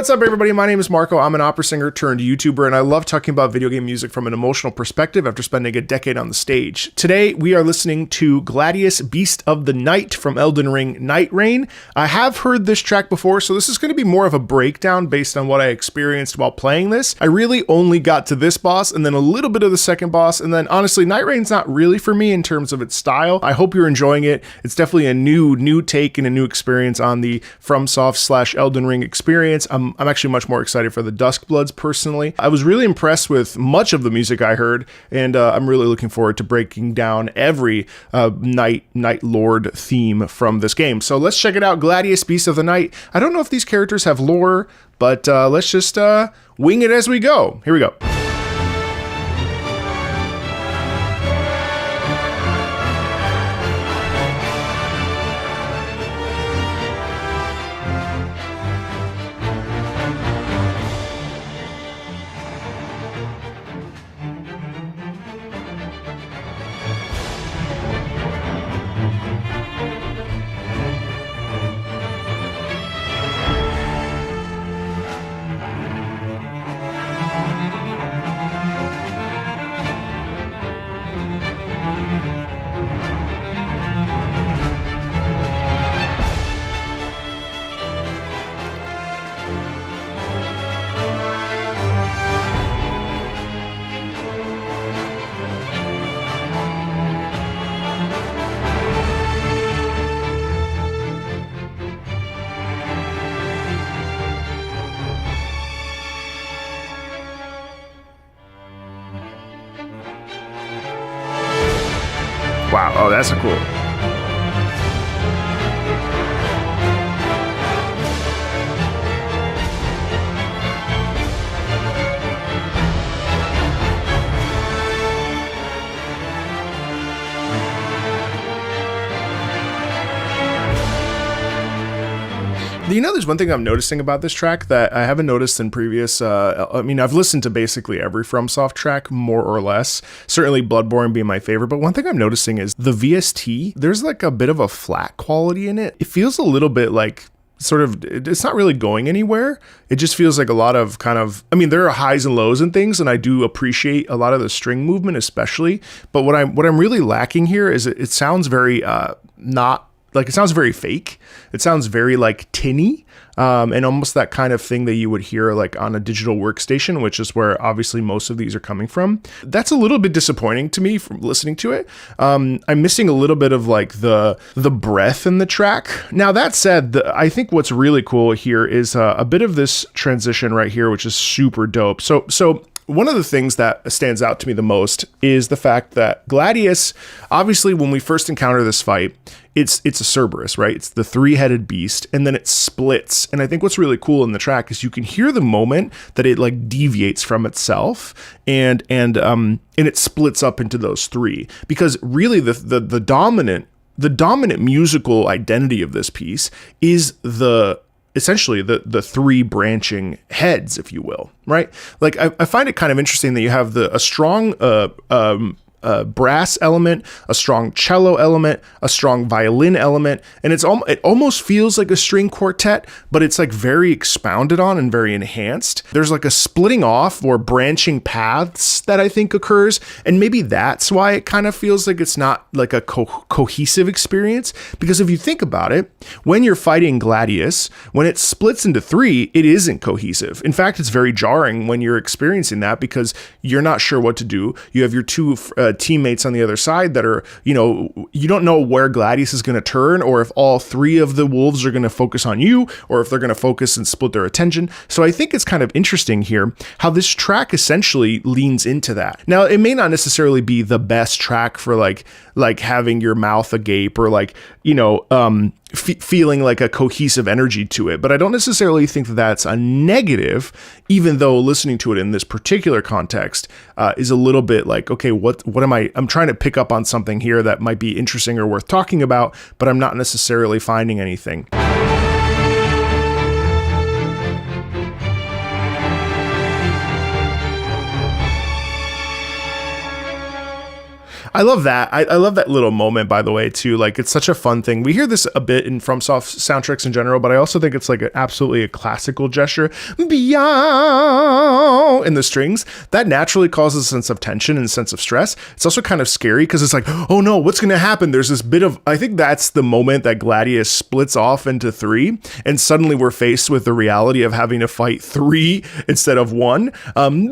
What's up, everybody? My name is Marco. I'm an opera singer turned YouTuber, and I love talking about video game music from an emotional perspective after spending a decade on the stage. Today, we are listening to Gladius, Beast of the Night from Elden Ring, Nightreign. I have heard this track before, so this is going to be more of a breakdown based on what I experienced while playing this. I really only got to this boss and then a little bit of the second boss, and then honestly, Nightraign's not really for me in terms of its style. I hope you're enjoying it. It's definitely a new take and a new experience on the FromSoft / Elden Ring experience. I'm actually much more excited for the Duskbloods personally. I was really impressed with much of the music I heard, and I'm really looking forward to breaking down every Night Lord theme from this game. So let's check it out. Gladius, Beast of the Night. I don't know if these characters have lore, but let's just wing it as we go. Here we go. Wow, oh, that's a cool. You know, there's one thing I'm noticing about this track that I haven't noticed in previous, I've listened to basically every FromSoft track, more or less. Certainly Bloodborne being my favorite, but one thing I'm noticing is the VST, there's like a bit of a flat quality in it. It feels a little bit like it's not really going anywhere. It just feels like a lot of there are highs and lows and things, and I do appreciate a lot of the string movement especially, but what I'm really lacking here is it sounds very, it sounds very fake. It sounds very like tinny, and almost that kind of thing that you would hear like on a digital workstation, which is where obviously most of these are coming from. That's a little bit disappointing to me from listening to it. I'm missing a little bit of like the breath in the track. Now that said, I think what's really cool here is a bit of this transition right here, which is super dope. So one of the things that stands out to me the most is the fact that Gladius, obviously when we first encounter this fight, it's a Cerberus, right? It's the three-headed beast, and then it splits. And I think what's really cool in the track is you can hear the moment that it like deviates from itself, and it splits up into those three. Because really the dominant musical identity of this piece is essentially the three branching heads, if you will, right? Like I find it kind of interesting that you have a strong brass element, a strong cello element, a strong violin element, and it almost feels like a string quartet, but it's like very expounded on and very enhanced. There's like a splitting off or branching paths that I think occurs, and maybe that's why it kind of feels like it's not like a cohesive experience, because if you think about it, when you're fighting Gladius, when it splits into three, it isn't cohesive. In fact, it's very jarring when you're experiencing that because you're not sure what to do. You have your two teammates on the other side that are, you don't know where Gladius is going to turn, or if all three of the wolves are going to focus on you, or if they're going to focus and split their attention. So I think it's kind of interesting here how this track essentially leans into that. Now, it may not necessarily be the best track for like having your mouth agape or like, feeling like a cohesive energy to it, but I don't necessarily think that that's a negative, even though listening to it in this particular context is a little bit like, okay, what am I'm trying to pick up on something here that might be interesting or worth talking about, but I'm not necessarily finding anything. I love that. I love that little moment, by the way, too. Like, it's such a fun thing. We hear this a bit in FromSoft soundtracks in general, but I also think it's like absolutely a classical gesture. Beyond in the strings. That naturally causes a sense of tension and a sense of stress. It's also kind of scary because it's like, oh no, what's going to happen? There's this bit of, I think that's the moment that Gladius splits off into 3, and suddenly we're faced with the reality of having to fight 3 instead of 1.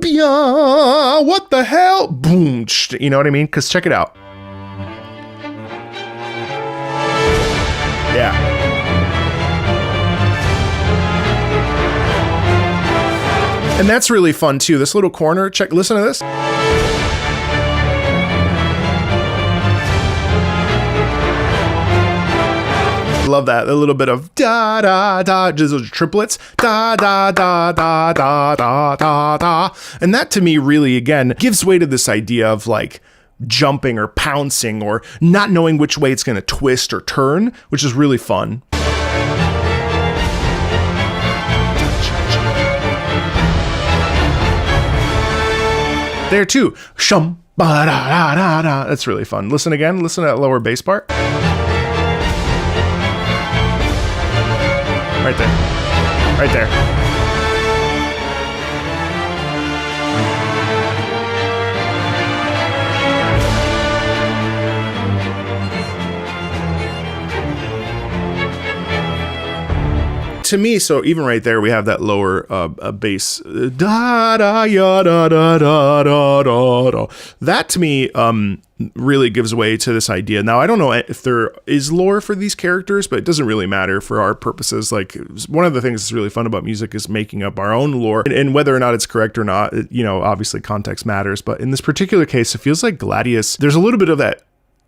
Beyond, what the hell? Boom. You know what I mean? Because check it out. Yeah. And that's really fun too. This little corner, listen to this. Love that. A little bit of da da da, just those triplets, da da da da da da da da. And that to me really, again, gives way to this idea of like jumping or pouncing or not knowing which way it's going to twist or turn, which is really fun. There too. Shum ba da da da da. That's really fun. Listen again. Listen to that lower bass part. Right there. Right there. To me, so even right there, we have that lower bass. Da da ya da da da da da da. That to me really gives way to this idea. Now, I don't know if there is lore for these characters, but it doesn't really matter for our purposes. Like, one of the things that's really fun about music is making up our own lore, and whether or not it's correct or not, you know, obviously context matters. But in this particular case, it feels like Gladius, there's a little bit of that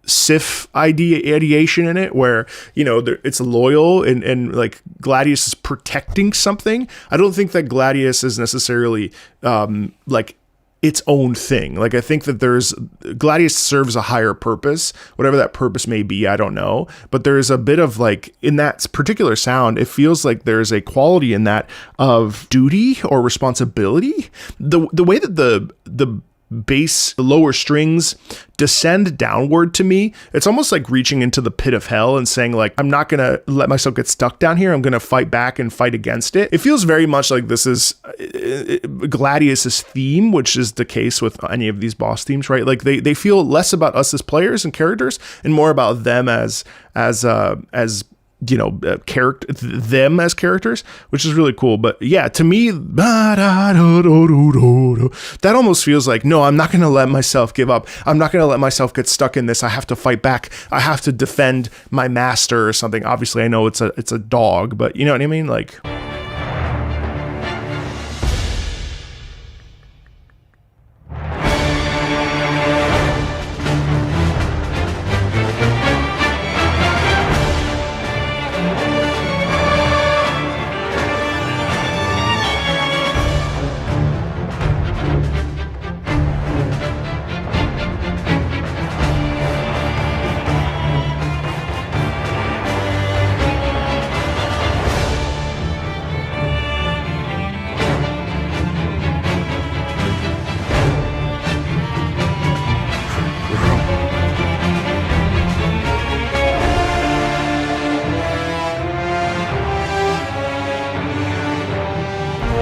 Sif ideation in it where, you know, it's loyal and like Gladius is protecting something. I don't think that Gladius is necessarily like its own thing. Like, I think that Gladius serves a higher purpose, whatever that purpose may be, I don't know. But there's a bit of like, in that particular sound, it feels like there's a quality in that of duty or responsibility. The way that the bass, the lower strings descend downward to me, it's almost like reaching into the pit of hell and saying like, I'm not going to let myself get stuck down here. I'm going to fight back and fight against it. It feels very much like this is Gladius's theme, which is the case with any of these boss themes, right? Like they feel less about us as players and characters and more about them as you know, them as characters, which is really cool. But yeah, to me, that almost feels like, no, I'm not going to let myself give up. I'm not going to let myself get stuck in this. I have to fight back. I have to defend my master or something. Obviously, I know it's a dog, but you know what I mean? Like,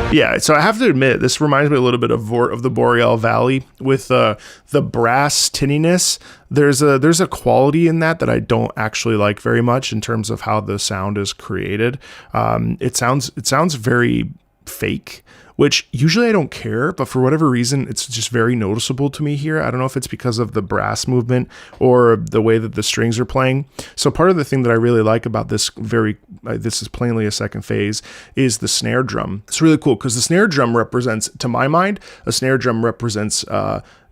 yeah, so I have to admit, this reminds me a little bit of the Boreal Valley with the brass tinniness. There's a quality in that I don't actually like very much in terms of how the sound is created. It sounds very fake, which usually I don't care, but for whatever reason, it's just very noticeable to me here. I don't know if it's because of the brass movement or the way that the strings are playing. So part of the thing that I really like about this this is plainly a second phase, is the snare drum. It's really cool because the snare drum represents, to my mind,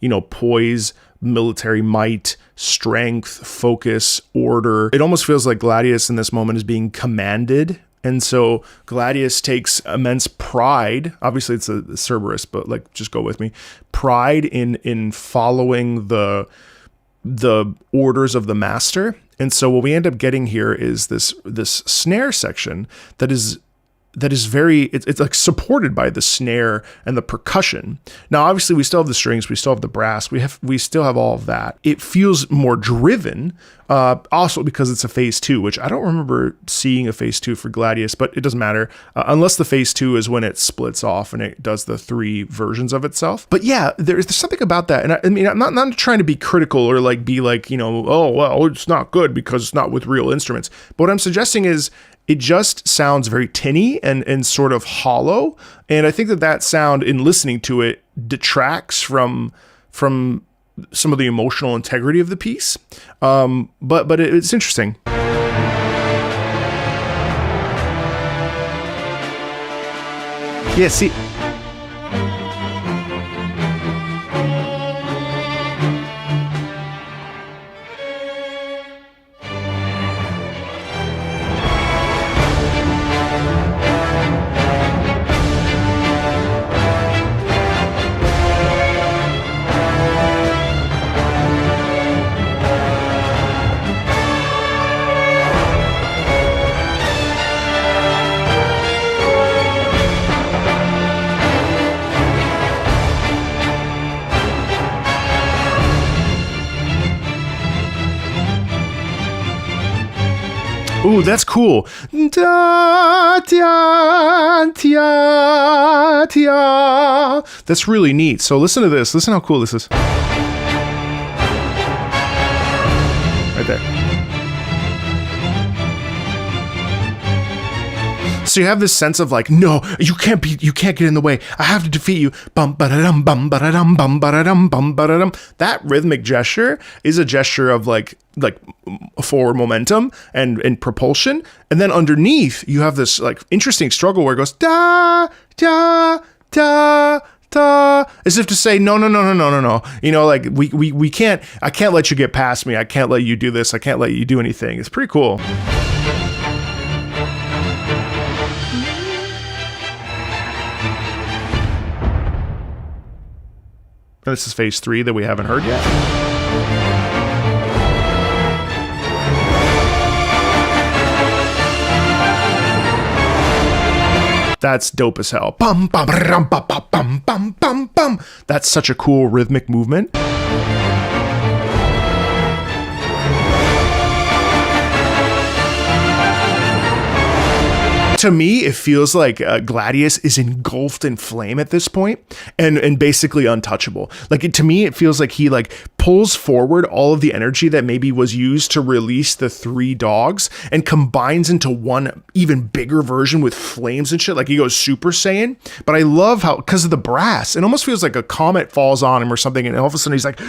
you know, poise, military might, strength, focus, order. It almost feels like Gladius in this moment is being commanded. And so Gladius takes immense pride. Obviously, it's a Cerberus, but like, just go with me. Pride in following the orders of the master. And so what we end up getting here is this snare section that is that is very, it's like supported by the snare and the percussion. Now, obviously we still have the strings, we still have the brass, we still have all of that. It feels more driven, also because it's a phase 2, which I don't remember seeing a phase 2 for Gladius, but it doesn't matter, unless the phase 2 is when it splits off and it does the 3 versions of itself. But yeah, there's something about that. And I mean, I'm not trying to be critical or like be like, you know, oh, well, it's not good because it's not with real instruments. But what I'm suggesting is it just sounds very tinny and sort of hollow. And I think that sound, in listening to it, detracts from some of the emotional integrity of the piece. But it's interesting. Yeah, see... Ooh, that's cool. Da, da, da, da. That's really neat. So listen to this. Listen how cool this is. Right there. So you have this sense of like, no, you can't get in the way. I have to defeat you. Bum ba-da-dum, bum ba-da-dum, bum ba-da-dum, bum ba-da-dum. That rhythmic gesture is a gesture of like forward momentum and propulsion. And then underneath you have this like interesting struggle where it goes da da da da, as if to say no. You know, like we can't, I can't let you get past me. I can't let you do this. I can't let you do anything. It's pretty cool. This is phase 3 that we haven't heard yet. That's dope as hell. Bum, bum, bum, bum, bum, bum, bum, bum. That's such a cool rhythmic movement. To me, it feels like Gladius is engulfed in flame at this point and basically untouchable. Like to me, it feels like he like pulls forward all of the energy that maybe was used to release the 3 dogs and combines into one even bigger version with flames and shit. Like he goes Super Saiyan. But I love how, because of the brass, it almost feels like a comet falls on him or something, and all of a sudden he's like,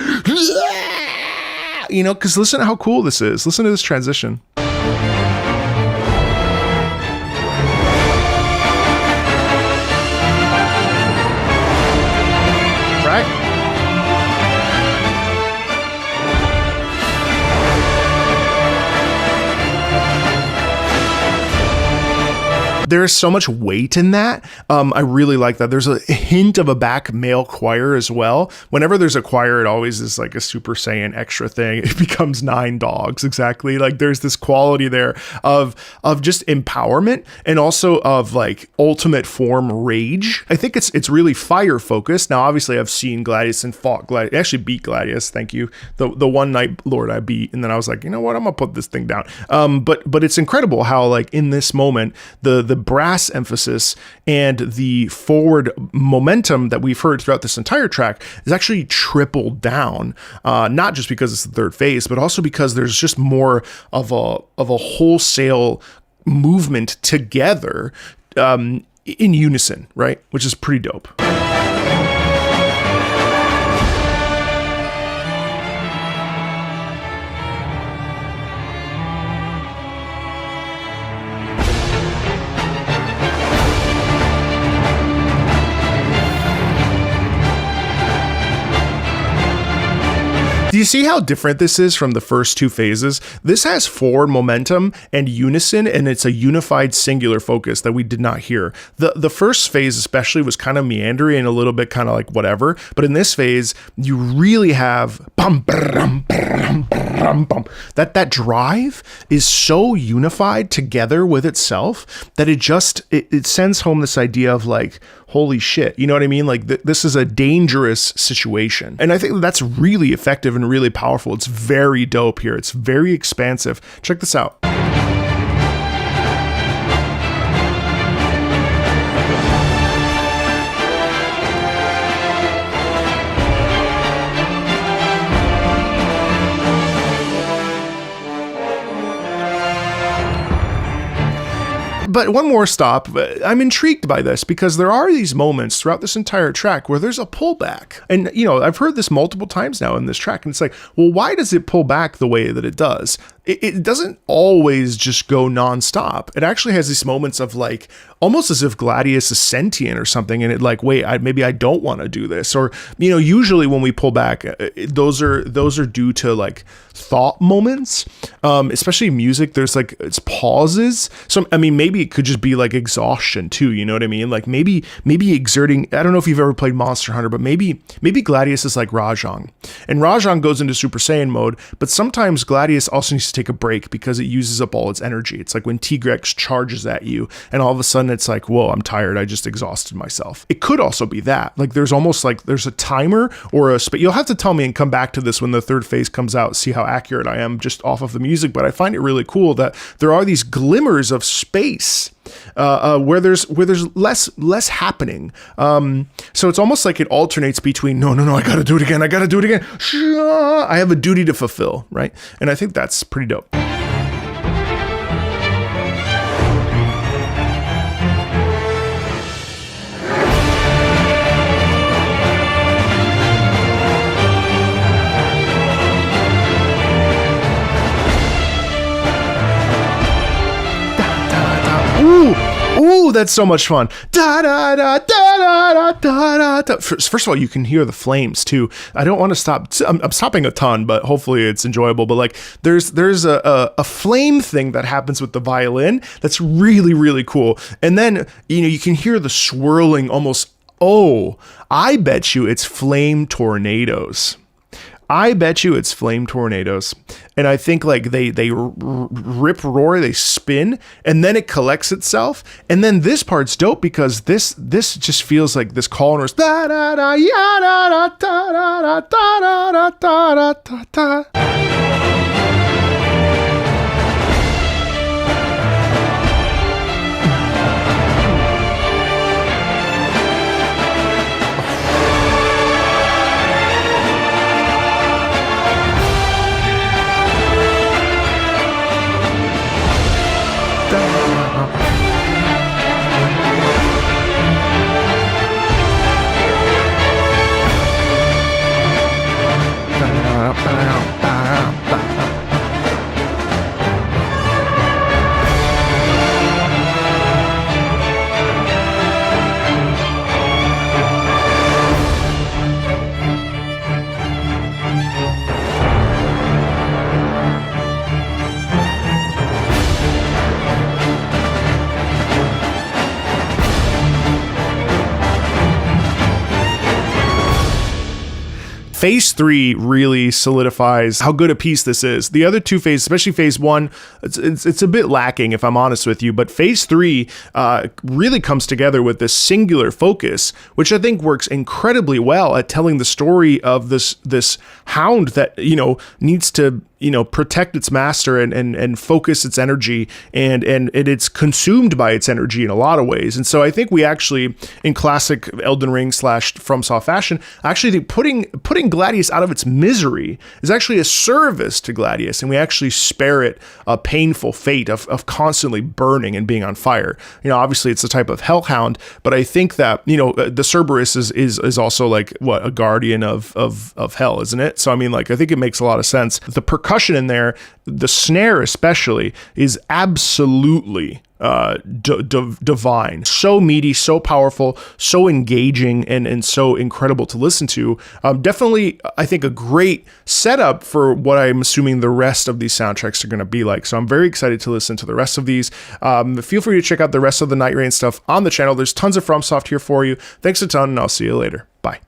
you know, because listen to how cool this is. Listen to this transition. There is so much weight in that. I really like that. There's a hint of a back male choir as well. Whenever there's a choir, it always is like a Super Saiyan extra thing. It becomes 9 dogs, exactly. Like there's this quality there of just empowerment and also of like ultimate form rage. I think it's really fire focused. Now, obviously, I've seen Gladius and fought Gladius. I actually beat Gladius. Thank you. The one Night Lord I beat, and then I was like, you know what? I'm gonna put this thing down. But it's incredible how like in this moment the brass emphasis and the forward momentum that we've heard throughout this entire track is actually tripled down, not just because it's the 3rd phase, but also because there's just more of a wholesale movement together in unison, right? Which is pretty dope. Do you see how different this is from the first two phases? This has forward momentum and unison, and it's a unified singular focus that we did not hear. The first phase especially was kind of meandering and a little bit kind of like whatever, but in this phase, you really have that drive is so unified together with itself that it sends home this idea of like, holy shit, you know what I mean? Like this is a dangerous situation. And I think that's really effective and really powerful. It's very dope here. It's very expansive. Check this out. But one more stop. I'm intrigued by this because there are these moments throughout this entire track where there's a pullback. And, you know, I've heard this multiple times now in this track. And it's like, well, why does it pull back the way that it does? It doesn't always just go nonstop. It actually has these moments of like, almost as if Gladius is sentient or something. And it like, wait, maybe I don't want to do this. Or, you know, usually when we pull back, those are due to like thought moments, especially music. There's like, it's pauses. So, I mean, maybe it could just be like exhaustion too. You know what I mean? Like maybe exerting, I don't know if you've ever played Monster Hunter, but maybe Gladius is like Rajang, and Rajang goes into Super Saiyan mode, but sometimes Gladius also needs to take a break because it uses up all its energy. It's like when Tigrex charges at you and all of a sudden it's like, whoa, I'm tired. I just exhausted myself. It could also be that like, there's almost like there's a timer or but you'll have to tell me and come back to this when the third phase comes out, see how accurate I am just off of the music. But I find it really cool that there are these glimmers of space where there's less happening. So it's almost like it alternates between no, I gotta do it again. I have a duty to fulfill, right? And I think that's pretty dope. Ooh, that's so much fun. Da da da da da da da. First of all, you can hear the flames too. I don't want to stop. I'm stopping a ton, but hopefully it's enjoyable. But like, there's a flame thing that happens with the violin that's really, really cool. And then, you know, you can hear the swirling almost. Oh, I bet you it's flame tornadoes. And I think like they rip roar, they spin, and then it collects itself. And then this part's dope because this just feels like this call and da da da ya da da da da da da da da da. Phase 3 really solidifies how good a piece this is. The other two phases, especially phase 1, it's a bit lacking if I'm honest with you, but phase 3 really comes together with this singular focus, which I think works incredibly well at telling the story of this hound that, you know, needs to, you know, protect its master and focus its energy, and it's consumed by its energy in a lot of ways. And so I think we actually, in classic Elden Ring / FromSoft fashion, actually think putting Gladius out of its misery is actually a service to Gladius, and we actually spare it a painful fate of constantly burning and being on fire. You know, obviously it's a type of hellhound, but I think that, you know, the Cerberus is also like a guardian of hell, isn't it? So I mean, like, I think it makes a lot of sense. The percussion in there, the snare especially, is absolutely divine, so meaty, so powerful, so engaging, and so incredible to listen to. Definitely, I think a great setup for what I'm assuming the rest of these soundtracks are going to be like. So I'm very excited to listen to the rest of these. Feel free to check out the rest of the Nightreign stuff on the channel. There's tons of FromSoft here for you. Thanks a ton, and I'll see you later. Bye.